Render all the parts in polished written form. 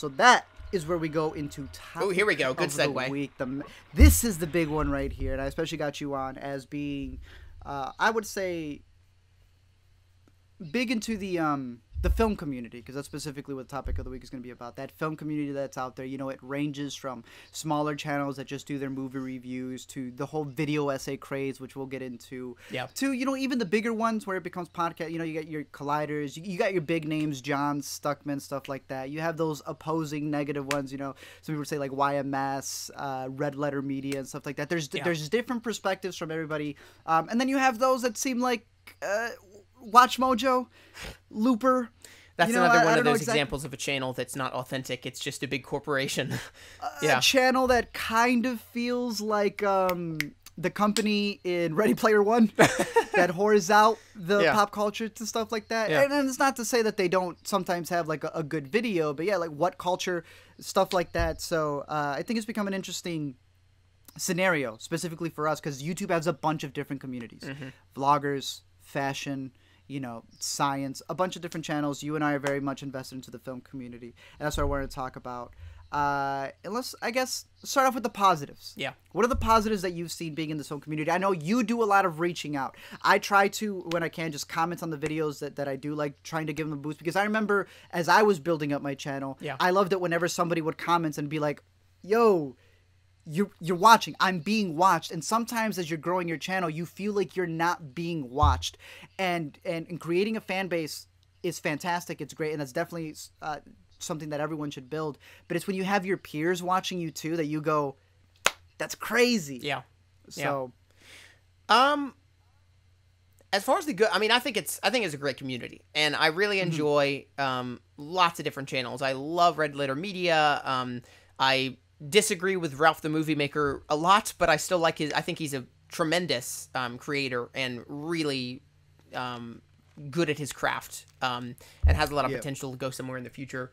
So that is where we go into topic. Oh, here we go. Good of the segue. week. This is the big one right here, and I especially got you on as being, I would say, big into the film community, because that's specifically what the topic of the week is going to be about. That film community that's out there. You know, it ranges from smaller channels that just do their movie reviews to the whole video essay craze, which we'll get into. Yeah. To, you know, even the bigger ones where it becomes podcast. You know, you got your Colliders, you got your big names, John Stuckman, stuff like that. You have those opposing negative ones. You know, some people say like YMS, Red Letter Media, and stuff like that. There's different perspectives from everybody, and then you have those that seem like Watch Mojo, Looper. That's another one of those examples of a channel that's not authentic. It's just a big corporation. A channel that kind of feels like the company in Ready Player One that whores out the pop culture to stuff like that. Yeah. And it's not to say that they don't sometimes have like a good video, but yeah, like what culture, stuff like that. So I think it's become an interesting scenario specifically for us because YouTube has a bunch of different communities. Vloggers, fashion, you know, science, a bunch of different channels. You and I are very much invested into the film community, and that's what I wanted to talk about. And let's, I guess, start off with the positives. Yeah. What are the positives that you've seen being in the film community? I know you do a lot of reaching out. I try to, when I can, just comment on the videos that I do, like trying to give them a boost, because I remember as I was building up my channel, I loved it whenever somebody would comment and be like, yo, you're watching, I'm being watched. And sometimes as you're growing your channel, you feel like you're not being watched, and creating a fan base is fantastic. It's great, and that's definitely something that everyone should build. But it's when you have your peers watching you too that you go, that's crazy. So as far as the good, I mean, I think it's a great community, and I really enjoy lots of different channels. I love Red Letter Media. I disagree with Ralph the Movie Maker a lot, but I still like I think he's a tremendous creator and really good at his craft, and has a lot of potential to go somewhere in the future.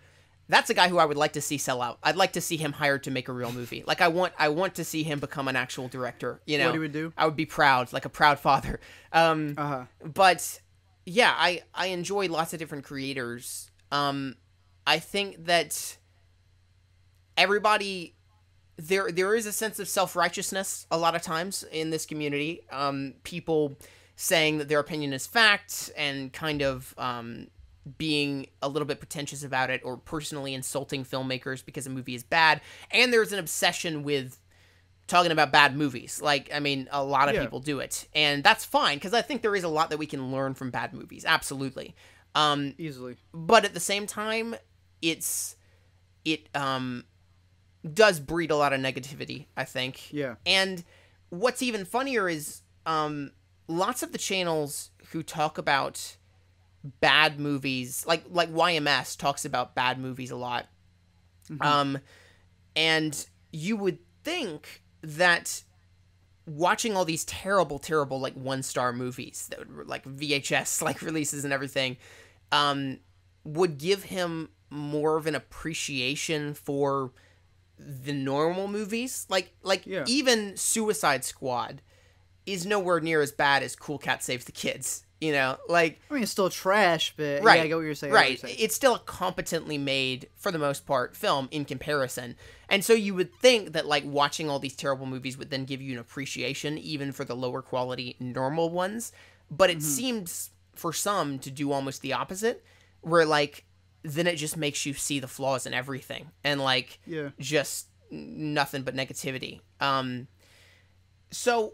That's a guy who I would like to see sell out. I'd like to see him hired to make a real movie. Like I want to see him become an actual director. You know, what he would do? I would be proud, like a proud father. But yeah, I enjoy lots of different creators. I think that everybody, there is a sense of self-righteousness a lot of times in this community. People saying that their opinion is fact and kind of being a little bit pretentious about it, or personally insulting filmmakers because a movie is bad. And there's an obsession with talking about bad movies. Like, I mean, a lot of people do it. And that's fine, because I think there is a lot that we can learn from bad movies. Absolutely. Easily. But at the same time, it does breed a lot of negativity, I think. Yeah. And what's even funnier is lots of the channels who talk about bad movies, like YMS talks about bad movies a lot. And you would think that watching all these terrible, like 1-star movies that were like VHS like releases and everything would give him more of an appreciation for the normal movies. Like even Suicide Squad is nowhere near as bad as Cool Cat Saves the Kids. You know, like, I mean, it's still trash, but right, yeah, I get what you're saying. Right. It's still a competently made, for the most part, film in comparison. And so you would think that, like, watching all these terrible movies would then give you an appreciation, even for the lower quality normal ones. But it seems, for some, to do almost the opposite, where, like, then it just makes you see the flaws in everything. And, like, just nothing but negativity. So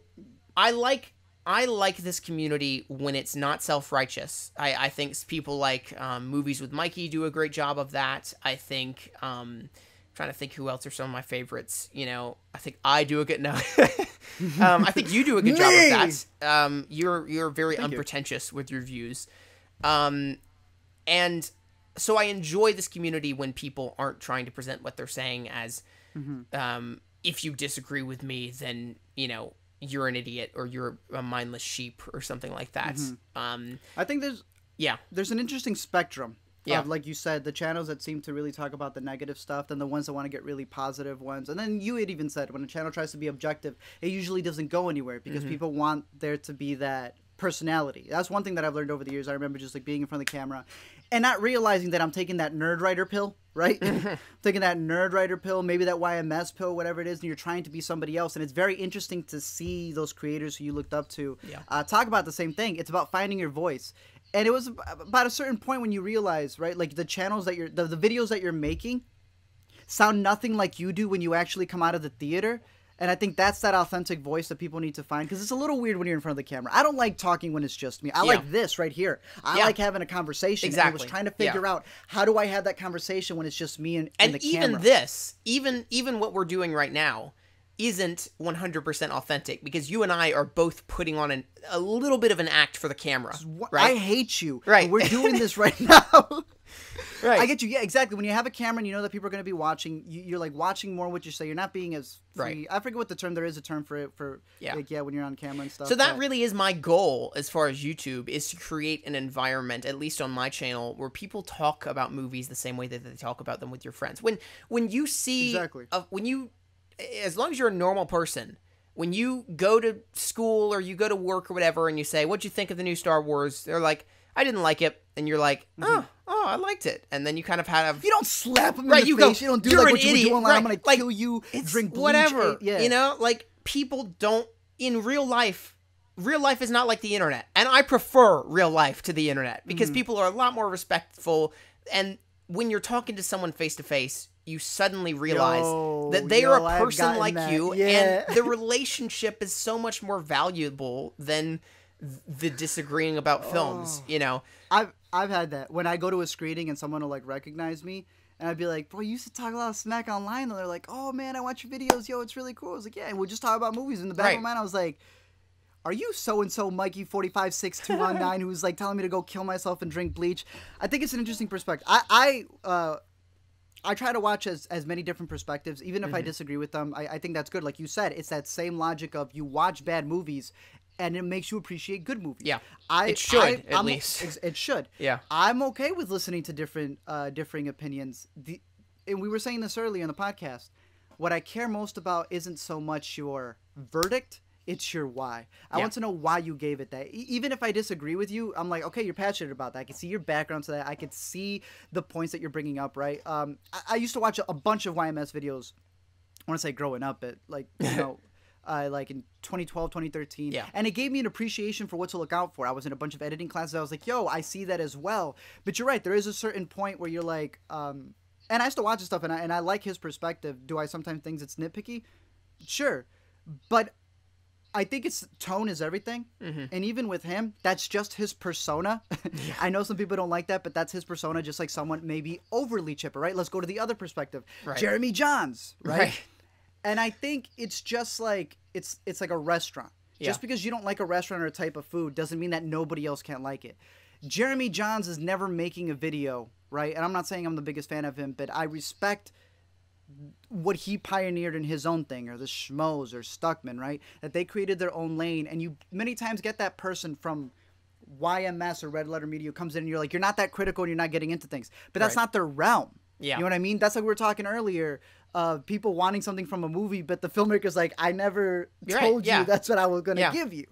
I like this community when it's not self-righteous. I think people like Movies with Mikey do a great job of that. I think, trying to think who else are some of my favorites. You know, I think I do a good, no. I think you do a good job of that. You're very unpretentious with your views. And so I enjoy this community when people aren't trying to present what they're saying as, if you disagree with me, then, you know, you're an idiot or you're a mindless sheep or something like that. I think there's an interesting spectrum of, like you said, the channels that seem to really talk about the negative stuff, then the ones that want to get really positive ones. And then you had even said when a channel tries to be objective, it usually doesn't go anywhere because people want there to be that personality. That's one thing that I've learned over the years. I remember just like being in front of the camera and not realizing that I'm taking that nerd writer pill, right? Taking that nerd writer pill, maybe that YMS pill, whatever it is, and you're trying to be somebody else. And it's very interesting to see those creators who you looked up to talk about the same thing. It's about finding your voice. And it was about a certain point when you realize, right, like the channels that the videos that you're making sound nothing like you do when you actually come out of the theater. And I think that's that authentic voice that people need to find, because it's a little weird when you're in front of the camera. I don't like talking when it's just me. I like this right here. I like having a conversation. Exactly. And I was trying to figure out, how do I have that conversation when it's just me and the camera? And even what we're doing right now isn't 100% authentic, because you and I are both putting on a little bit of an act for the camera. Right? I hate you. Right. We're doing this right now. Right. I get you. Yeah, exactly. When you have a camera and you know that people are going to be watching, you're like watching more what you say. You're not being as free. Right. I forget what the term, there is a term for it, like, when you're on camera and stuff. So that really is my goal as far as YouTube, is to create an environment, at least on my channel, where people talk about movies the same way that they talk about them with your friends. When you see, as long as you're a normal person, when you go to school or you go to work or whatever, and you say, "What'd you think of the new Star Wars?" They're like, "I didn't like it," and you're like, "Oh, I liked it," and then you kind of have. You don't slap them in the face. You don't do like what you were doing. Like, I'm gonna kill you. Drink bleach. Whatever. You know, like, people don't in real life. Real life is not like the internet, and I prefer real life to the internet, because people are a lot more respectful. And when you're talking to someone face to face, you suddenly realize that they are a person like you, and the relationship is so much more valuable than the disagreeing about films. You know, I've had that when I go to a screening and someone will like recognize me, and I'd be like, "Bro, you used to talk a lot of smack online." And they're like, "Oh man, I watch your videos. Yo, it's really cool." I was like, "Yeah," and we'll just talk about movies. In the back of my mind, I was like, "Are you so and so Mikey 456219 who's like telling me to go kill myself and drink bleach?" I think it's an interesting perspective. I try to watch as many different perspectives, even if I disagree with them. I think that's good. Like you said, it's that same logic of you watch bad movies, and it makes you appreciate good movies. Yeah, it should, at least. It should. Yeah. I'm okay with listening to differing opinions. And we were saying this earlier in the podcast. What I care most about isn't so much your verdict, it's your why. I want to know why you gave it that. Even if I disagree with you, I'm like, okay, you're passionate about that. I can see your background to that. I can see the points that you're bringing up, right? I used to watch a bunch of YMS videos. I want to say growing up, but like, you know, like in 2012, 2013. Yeah. And it gave me an appreciation for what to look out for. I was in a bunch of editing classes. I was like, yo, I see that as well. But you're right. There is a certain point where you're like, and I used to watch this stuff, and I like his perspective. Do I sometimes think it's nitpicky? Sure. But I think it's tone is everything. And even with him, that's just his persona. I know some people don't like that, but that's his persona, just like someone maybe overly chipper, right? Let's go to the other perspective. Right. Jeremy Johns, right? And I think it's just like, it's like a restaurant. Just because you don't like a restaurant or a type of food doesn't mean that nobody else can't like it. Jeremy Johns is never making a video, right? And I'm not saying I'm the biggest fan of him, but I respect what he pioneered in his own thing, or the Schmoes or Stuckman, right? That they created their own lane, and you many times get that person from YMS or Red Letter Media who comes in and you're like, you're not that critical and you're not getting into things. But that's not their realm. You know what I mean? That's like we were talking earlier, people wanting something from a movie, but the filmmaker's like, I never told you that's what I was going to give you.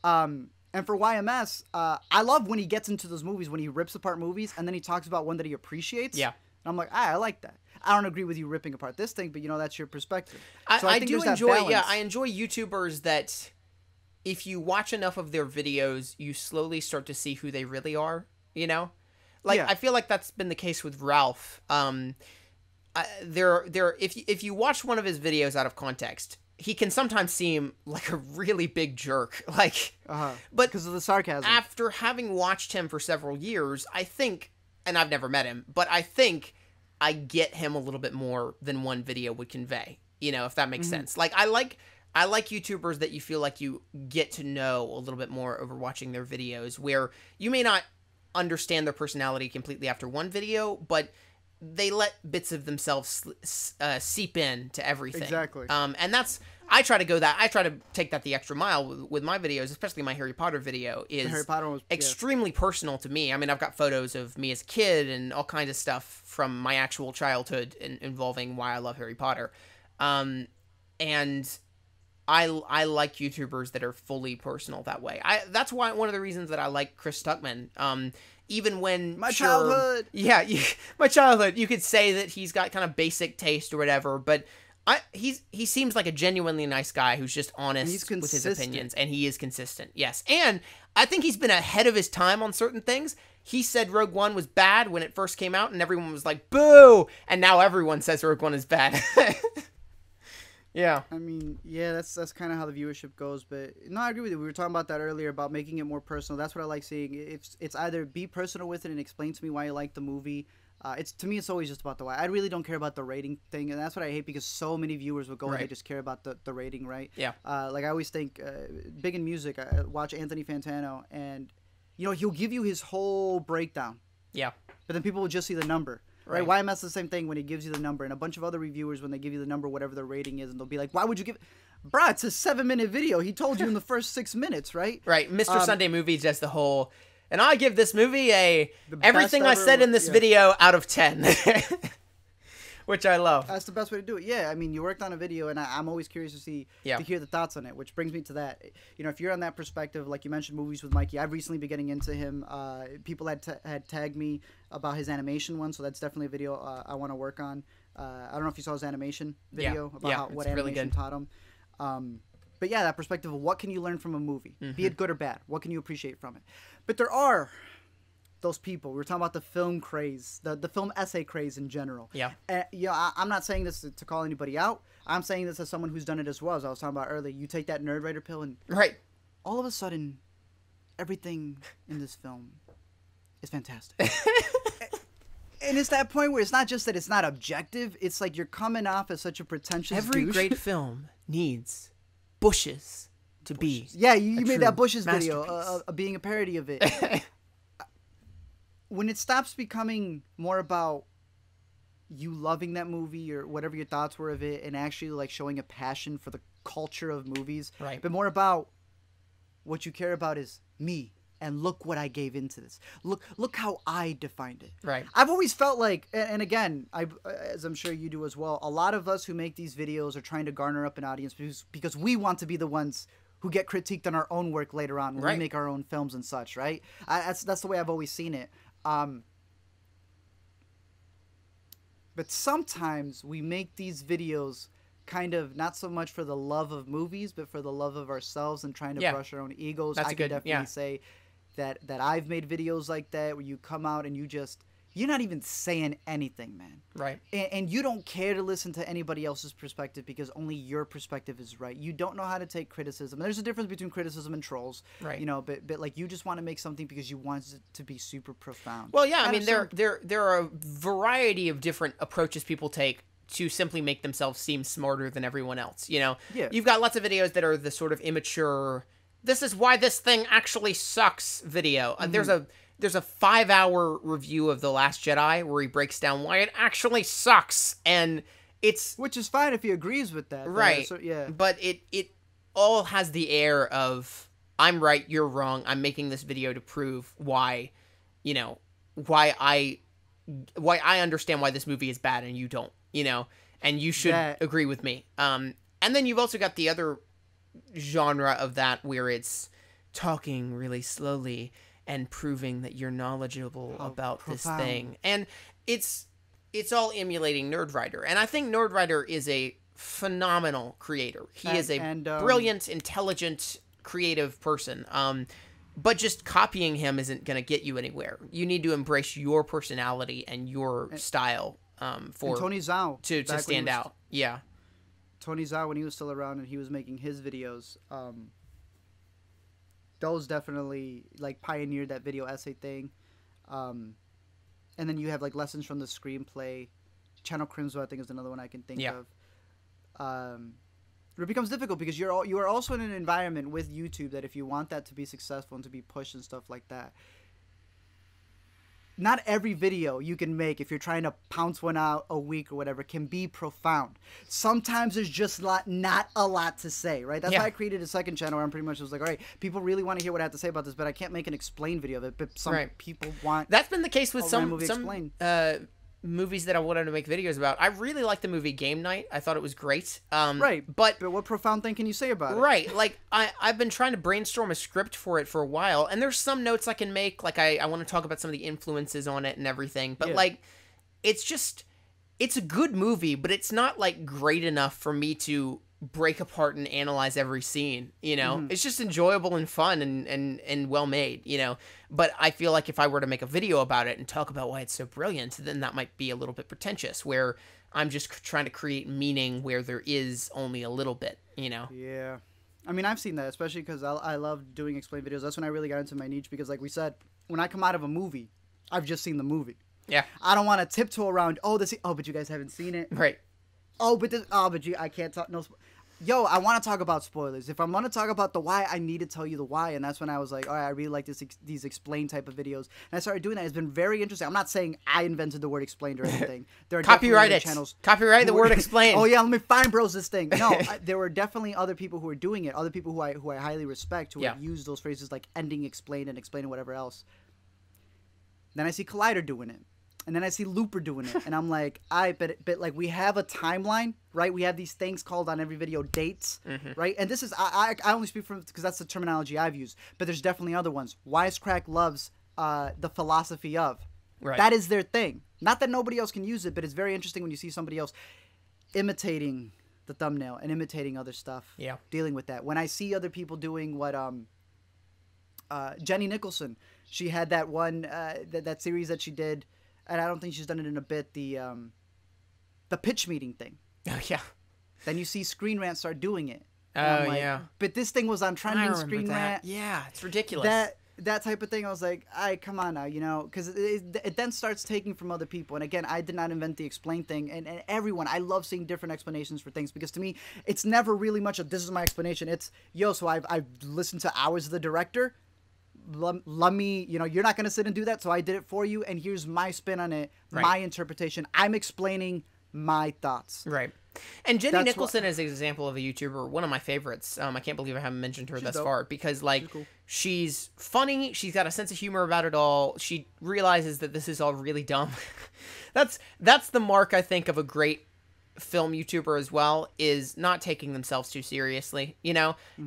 And for YMS, I love when he gets into those movies, when he rips apart movies, and then he talks about one that he appreciates. And I'm like, I like that. I don't agree with you ripping apart this thing, but you know, that's your perspective. So I do enjoy, I enjoy YouTubers that if you watch enough of their videos, you slowly start to see who they really are, you know? Like, I feel like that's been the case with Ralph. If you watch one of his videos out of context, he can sometimes seem like a really big jerk. Like, but because of the sarcasm. After having watched him for several years, I think, and I've never met him, but I think I get him a little bit more than one video would convey, you know, if that makes sense. Like, I like YouTubers that you feel like you get to know a little bit more over watching their videos, where you may not understand their personality completely after one video, but they let bits of themselves seep in to everything. Exactly. And I try to take that the extra mile with my videos, especially my Harry Potter video. The Harry Potter was extremely personal to me. I mean, I've got photos of me as a kid and all kinds of stuff from my actual childhood involving why I love Harry Potter. And I like YouTubers that are fully personal that way. That's why one of the reasons that I like Chris Stuckman. Even when my childhood, my childhood, you could say that he's got kind of basic taste or whatever, but he seems like a genuinely nice guy who's just honest with his opinions, and he is consistent. Yes, and I think he's been ahead of his time on certain things. He said Rogue One was bad when it first came out, and everyone was like, boo! And now everyone says Rogue One is bad. Yeah. I mean, yeah, that's kind of how the viewership goes. But no, I agree with you. We were talking about that earlier about making it more personal. That's what I like seeing. It's either be personal with it and explain to me why you like the movie. To me, it's always just about the why. I really don't care about the rating thing, and that's what I hate because so many viewers will go and they just care about the rating, right? Yeah. Like I always think, big in music, I watch Anthony Fantano, and he'll give you his whole breakdown. Yeah. But then people will just see the number. Right? YMS is the same thing when he gives you the number, and a bunch of other reviewers when they give you the number, whatever the rating is, and they'll be like, "Why would you give?" Bruh, it's a 7-minute video. He told you in the first 6 minutes, right? Right. Mr. Sunday Movies does the whole, and I give this movie everything I said in this video out of 10, which I love. That's the best way to do it. Yeah, I mean, you worked on a video, and I'm always curious to hear the thoughts on it, which brings me to that. If you're on that perspective, like you mentioned, movies with Mikey, I've recently been getting into him. People had tagged me about his animation one, so that's definitely a video I want to work on. I don't know if you saw his animation video about what animation really taught him. But yeah, that perspective of what can you learn from a movie, be it good or bad. What can you appreciate from it? But there are those people. We were talking about the film craze, the film essay craze in general. Yeah. I'm not saying this to call anybody out. I'm saying this as someone who's done it as well, as I was talking about earlier. You take that nerd writer pill and all of a sudden, everything in this film is fantastic. And it's that point where it's not just that it's not objective. It's like you're coming off as such a pretentious Every douche. great film needs bushes to be. Yeah, you made that Bushes video of being a parody of it. When it stops becoming more about you loving that movie or whatever your thoughts were of it and actually like showing a passion for the culture of movies, but more about what you care about is me and look what I gave into this. Look how I defined it. Right. I've always felt like, and again, as I'm sure you do as well, a lot of us who make these videos are trying to garner up an audience because we want to be the ones who get critiqued on our own work later on when we make our own films and such, right? That's the way I've always seen it. But sometimes we make these videos kind of not so much for the love of movies, but for the love of ourselves and trying to brush our own egos. I can definitely say that I've made videos like that where you come out and you're not even saying anything, man. Right. And you don't care to listen to anybody else's perspective because only your perspective is right. You don't know how to take criticism. There's a difference between criticism and trolls. Right. But like you just want to make something because you want it to be super profound. Well, yeah, I mean, there are a variety of different approaches people take to simply make themselves seem smarter than everyone else. You've got lots of videos that are the sort of immature, this is why this thing actually sucks video. There's a 5-hour review of The Last Jedi where he breaks down why it actually sucks, and which is fine if he agrees with that, right? So, yeah, but it all has the air of I'm right, you're wrong. I'm making this video to prove why I understand why this movie is bad and you don't, and you should agree with me. And then you've also got the other genre of that where it's talking really slowly and proving that you're knowledgeable about this thing. And it's all emulating Nerdwriter. And I think Nerdwriter is a phenomenal creator. He is a brilliant, intelligent, creative person. But just copying him isn't going to get you anywhere. You need to embrace your personality and your style for Tony Zhao to stand out. Yeah. Tony Zhao, when he was still around and he was making his videos, those definitely like pioneered that video essay thing. And then you have like lessons from the screenplay. Channel Crimson, I think, is another one I can think of. It becomes difficult because you are also in an environment with YouTube that if you want that to be successful and to be pushed and stuff like that, not every video you can make if you're trying to pounce one out a week or whatever can be profound. Sometimes there's just not a lot to say, right? That's why I created a second channel where I'm pretty much was like, all right, people really want to hear what I have to say about this, but I can't make an explain video of it. But some people want. That's been the case with some movies that I wanted to make videos about. I really liked the movie Game Night. I thought it was great. Right. But what profound thing can you say about it? Right. Like, I've been trying to brainstorm a script for it for a while, and there's some notes I can make. Like, I want to talk about some of the influences on it and everything. But, like, it's just, it's a good movie, but it's not, like, great enough for me to break apart and analyze every scene, you know? It's just enjoyable and fun and well made, you know? But I feel like if I were to make a video about it and talk about why it's so brilliant, then that might be a little bit pretentious, where I'm just trying to create meaning where there is only a little bit, you know? Yeah. I mean, I've seen that, especially because I love doing explain videos. That's when I really got into my niche, because like we said, when I come out of a movie, I've just seen the movie. Yeah. I don't want to tiptoe around, but you guys haven't seen it. Right. I can't talk, no, yo, I want to talk about spoilers. If I'm going to talk about the why, I need to tell you the why. And that's when I was like, all right, I really like these explain type of videos. And I started doing that. It's been very interesting. I'm not saying I invented the word explained or anything. There are Copyright it. Channels. Copyright the word explain. Oh, yeah, let me find bros this thing. No, there were definitely other people who were doing it. Other people who I highly respect, who have used those phrases like ending explain and explain and whatever else. Then I see Collider doing it. And then I see Looper doing it, and I'm like, but like we have a timeline, right? We have these things called on every video dates, right? And this is I only speak from because that's the terminology I've used, but there's definitely other ones. Wisecrack loves the philosophy of, right? That is their thing. Not that nobody else can use it, but it's very interesting when you see somebody else imitating the thumbnail and imitating other stuff. Yeah, dealing with that. When I see other people doing what Jenny Nicholson, she had that one that series that she did. And I don't think she's done it in a bit, the pitch meeting thing. Oh, yeah. Then you see Screen Rant start doing it. Oh, like, yeah. But this thing was on trending Screen Rant. Yeah, it's ridiculous. That type of thing, I was like, come on now, you know? Because it then starts taking from other people. And again, I did not invent the explain thing. And everyone, I love seeing different explanations for things. Because to me, it's never really much of, this is my explanation. It's, so I've listened to hours of the director. Let me, you're not going to sit and do that, so I did it for you, and here's my spin on it, my interpretation. I'm explaining my thoughts. Right. And Jenny Nicholson is an example of a YouTuber, one of my favorites. I can't believe I haven't mentioned her thus far, because, like, she's funny, she's got a sense of humor about it all, she realizes that this is all really dumb. That's the mark, I think, of a great film YouTuber as well, is not taking themselves too seriously,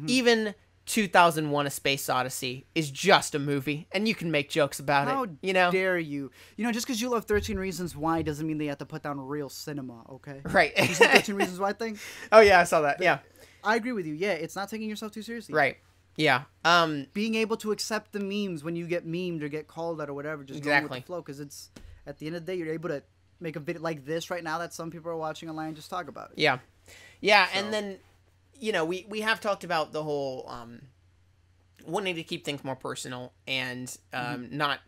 Even 2001: A Space Odyssey is just a movie, and you can make jokes about it. How dare you? Just because you love 13 Reasons Why doesn't mean they have to put down real cinema, okay? Right. You see 13 Reasons Why thing? Oh, yeah, I saw that, yeah. I agree with you. Yeah, it's not taking yourself too seriously. Right. Yeah. Being able to accept the memes when you get memed or get called out or whatever, just going with the flow, because it's, at the end of the day, you're able to make a video like this right now that some people are watching online and just talk about it. Yeah. Yeah, so. And then... we have talked about the whole wanting to keep things more personal and not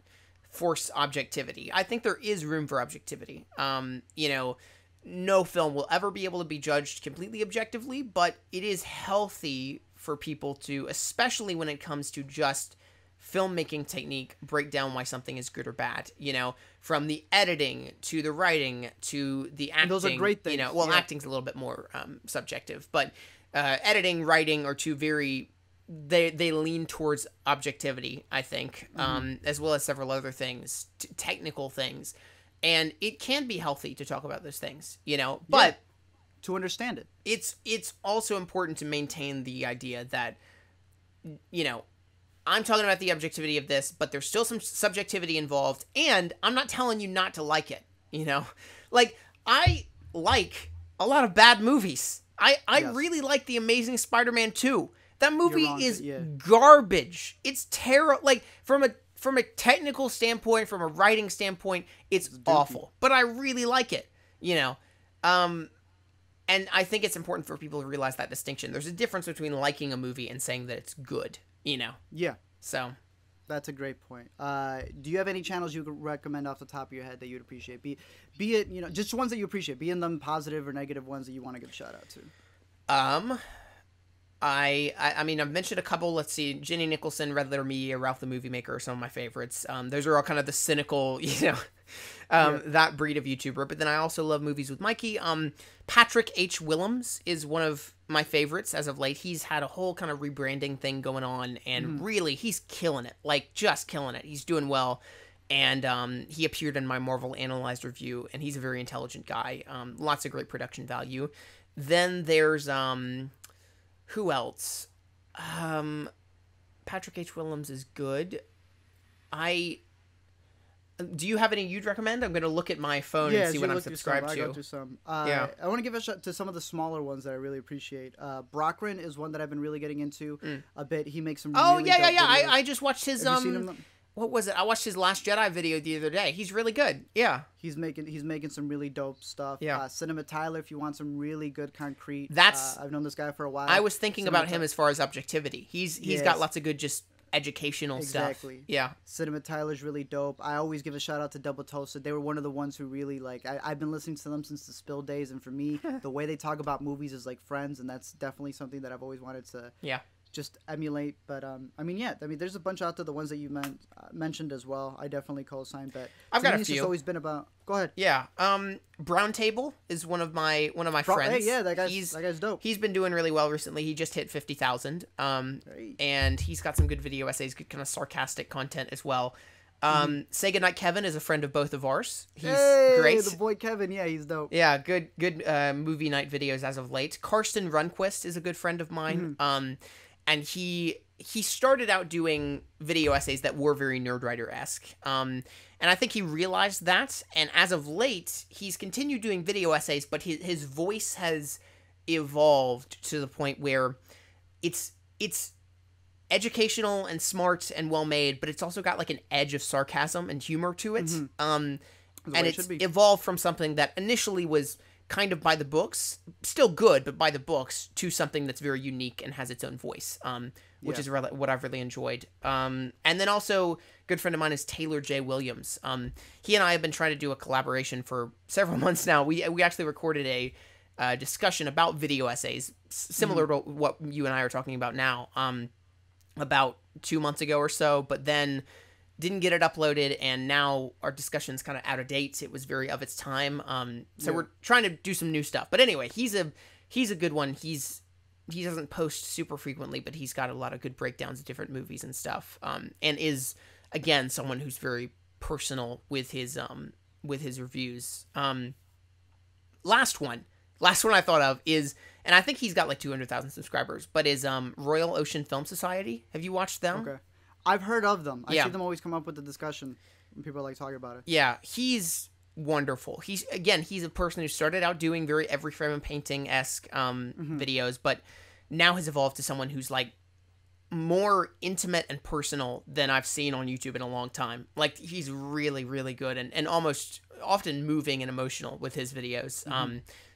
force objectivity. I think there is room for objectivity. No film will ever be able to be judged completely objectively, but it is healthy for people to, especially when it comes to just filmmaking technique, break down why something is good or bad, from the editing to the writing to the acting. And those are great things. Acting's a little bit more subjective, but editing, writing are two very, they lean towards objectivity, I think, as well as several other things, technical things. And it can be healthy to talk about those things, but to understand it. It's also important to maintain the idea that, I'm talking about the objectivity of this, but there's still some subjectivity involved, and I'm not telling you not to like it, Like, I like a lot of bad movies. I really like The Amazing Spider-Man 2. That movie is garbage. It's terrible. Like, from a technical standpoint, from a writing standpoint, it's awful. But I really like it, And I think it's important for people to realize that distinction. There's a difference between liking a movie and saying that it's good, Yeah. So... That's a great point. Do you have any channels you could recommend off the top of your head that you'd appreciate? Be it, just ones that you appreciate. Be in them positive or negative ones that you want to give a shout out to. I mean, I've mentioned a couple. Let's see, Jenny Nicholson, Red Letter Media, Ralph the Movie Maker are some of my favorites. Those are all kind of the cynical, that breed of YouTuber. But then I also love Movies with Mikey. Patrick H. Willems is one of my favorites as of late. He's had a whole kind of rebranding thing going on, and really, he's killing it. Like, just killing it. He's doing well. And he appeared in my Marvel Analyzed review, and he's a very intelligent guy. Lots of great production value. Then there's who else? Patrick H. Willems is good. Do you have any you'd recommend? I'm going to look at my phone and see what I'm subscribed to. I got through some. I want to give a shout to some of the smaller ones that I really appreciate. Brockren is one that I've been really getting into a bit. He makes some really dope videos. I just watched his Have you seen him? What was it? I watched his Last Jedi video the other day. He's really good. Yeah. He's making some really dope stuff. Yeah. Cinema Tyler, if you want some really good concrete. I've known this guy for a while. I was thinking about him as far as objectivity. He's got lots of good just educational stuff. Exactly. Yeah. Cinema Tyler's really dope. I always give a shout out to Double Toasted. They were one of the ones who really I've been listening to them since the Spill days, and for me, the way they talk about movies is like friends, and that's definitely something that I've always wanted to just emulate. But there's a bunch out there. The ones that you mentioned as well, I definitely co-sign. But I've got a few. It's just always been about. Go ahead. Yeah. Brown Table is one of my friends. Hey, yeah, that guy's dope. He's been doing really well recently. He just hit 50,000. And he's got some good video essays, good kind of sarcastic content as well. Say Goodnight Kevin is a friend of both of ours. He's great. The boy Kevin, yeah, he's dope. Yeah, good movie night videos as of late. Karsten Runquist is a good friend of mine. And he started out doing video essays that were very Nerdwriter-esque. And I think he realized that. And as of late, he's continued doing video essays, but his voice has evolved to the point where it's educational and smart and well made, but it's also got like an edge of sarcasm and humor to it. And it's evolved from something that initially was kind of by the books, still good, but by the books, to something that's very unique and has its own voice, which is what I've really enjoyed. And then also, a good friend of mine is Taylor J. Williams. He and I have been trying to do a collaboration for several months now. We actually recorded a discussion about video essays, similar to what you and I are talking about now, about 2 months ago or so, but then didn't get it uploaded, and now our discussion's kind of out of date. It was very of its time. So we're trying to do some new stuff. But anyway, he's a good one. He doesn't post super frequently, but he's got a lot of good breakdowns of different movies and stuff. And is, again, someone who's very personal with his reviews. Last one I thought of is, and I think he's got like 200,000 subscribers, but is Royal Ocean Film Society. Have you watched them? Okay. I've heard of them. I see them always come up with the discussion when people like talking about it. Yeah, he's wonderful. He's a person who started out doing very every frame and painting-esque videos, but now has evolved to someone who's like more intimate and personal than I've seen on YouTube in a long time. Like, he's really, really good and almost often moving and emotional with his videos.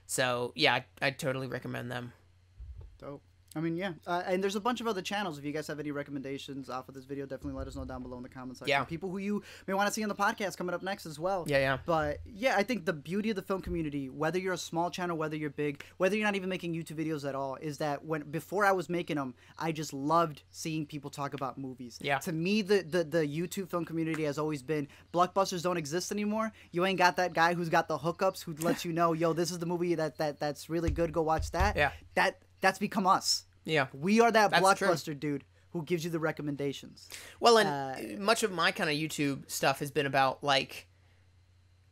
So yeah, I'd totally recommend them. Dope. I mean, yeah. And there's a bunch of other channels. If you guys have any recommendations off of this video, definitely let us know down below in the comments section. Yeah. People who you may want to see on the podcast coming up next as well. Yeah. But yeah, I think the beauty of the film community, whether you're a small channel, whether you're big, whether you're not even making YouTube videos at all, is that before I was making them, I just loved seeing people talk about movies. Yeah. To me, the YouTube film community has always been, blockbusters don't exist anymore. You ain't got that guy who's got the hookups who lets you know, yo, this is the movie that's really good. Go watch that. Yeah. That's become us. Yeah. We are that's blockbuster true. dude who gives you the recommendations. Well, and much of my kind of YouTube stuff has been about, like,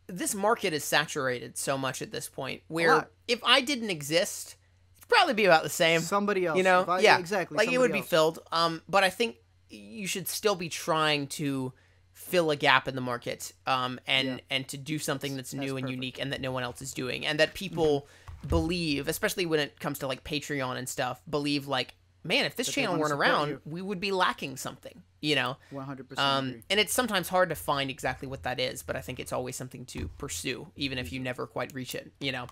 this market is saturated so much at this point where if I didn't exist, it'd probably be about the same. Somebody else. You know? Yeah. Exactly. Like, it would be filled. But I think you should still be trying to fill a gap in the market and to do something that's new and unique and that no one else is doing. And that people believe, especially when it comes to like Patreon and stuff, believe like, man, if this channel weren't around, we would be lacking something, you know? 100%. And it's sometimes hard to find exactly what that is, but I think it's always something to pursue, even if you never quite reach it, you know?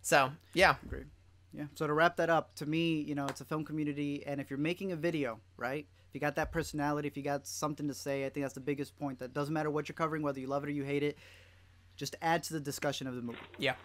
So, yeah. Agreed. Yeah. So to wrap that up, to me, you know, it's a film community, and if you're making a video, right? If you got that personality, if you got something to say, I think that's the biggest point. That doesn't matter what you're covering, whether you love it or you hate it, just add to the discussion of the movie. Yeah.